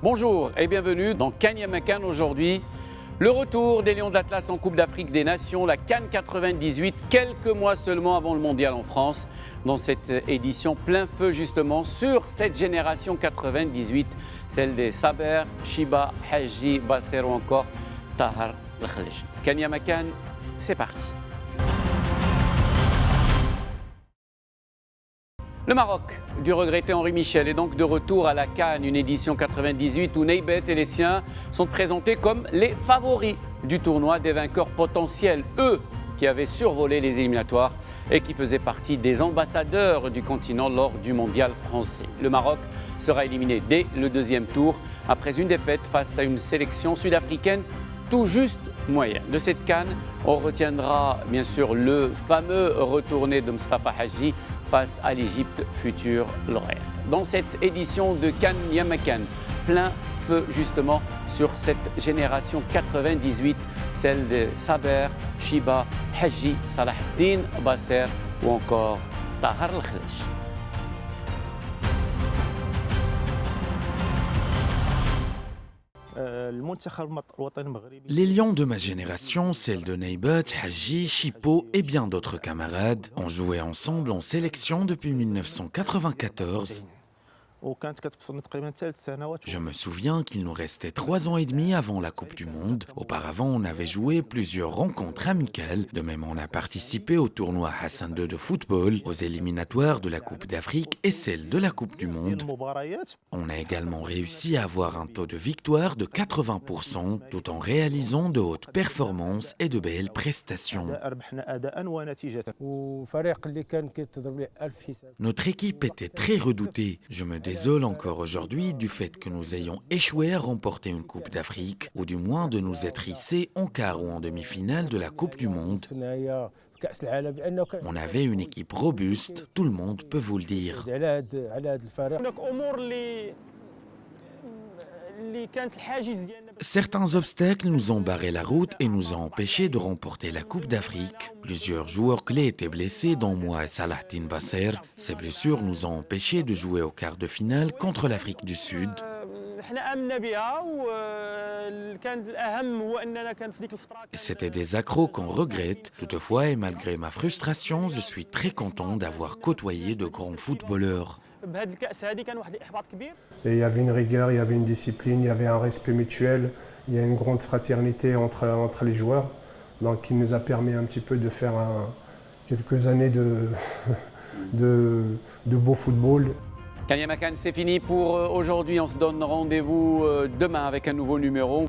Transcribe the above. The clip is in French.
Bonjour et bienvenue dans CAN Yama CAN aujourd'hui. Le retour des Lions de l'Atlas en Coupe d'Afrique des Nations, la CAN 98, quelques mois seulement avant le mondial en France. Dans cette édition plein feu justement sur cette génération 98, celle des Saber, Chiba, Hadji, Basser ou encore Tahar El-Khelaichi. CAN Yama CAN, c'est parti. Le Maroc du regretté Henri Michel est donc de retour à la CAN, une édition 98 où Neybet et les siens sont présentés comme les favoris du tournoi, des vainqueurs potentiels, eux qui avaient survolé les éliminatoires et qui faisaient partie des ambassadeurs du continent lors du mondial français. Le Maroc sera éliminé dès le deuxième tour après une défaite face à une sélection sud-africaine tout juste moyenne. De cette CAN, on retiendra bien sûr le fameux retourné de Mustafa Hadji face à l'Égypte, future lauréate. Dans cette édition de CAN Yama CAN, plein feu justement sur cette génération 98, celle de Saber, Chiba, Hadji, Salah Eddine, Basser ou encore Tahar El-Khelaichi. Les lions de ma génération, celles de Neybet, Hadji, Chipo et bien d'autres camarades, ont joué ensemble en sélection depuis 1994. Je me souviens qu'il nous restait 3 ans et demi avant la Coupe du Monde. Auparavant, on avait joué plusieurs rencontres amicales. De même, on a participé au tournoi Hassan II de football, aux éliminatoires de la Coupe d'Afrique et celle de la Coupe du Monde. On a également réussi à avoir un taux de victoire de 80% tout en réalisant de hautes performances et de belles prestations. Notre équipe était très redoutée. Je me désole encore aujourd'hui du fait que nous ayons échoué à remporter une Coupe d'Afrique, ou du moins de nous être hissés en quart ou en demi-finale de la Coupe du Monde. On avait une équipe robuste, tout le monde peut vous le dire. Certains obstacles nous ont barré la route et nous ont empêchés de remporter la Coupe d'Afrique. Plusieurs joueurs clés étaient blessés, dont moi et Salah Eddine Basser. Ces blessures nous ont empêchés de jouer au quart de finale contre l'Afrique du Sud. C'était des accros qu'on regrette. Toutefois, et malgré ma frustration, je suis très content d'avoir côtoyé de grands footballeurs. Et il y avait une rigueur, il y avait une discipline, il y avait un respect mutuel, il y a une grande fraternité entre les joueurs. Donc qui nous a permis un petit peu de faire quelques années de beau football. CAN Yama CAN, c'est fini pour aujourd'hui. On se donne rendez-vous demain avec un nouveau numéro.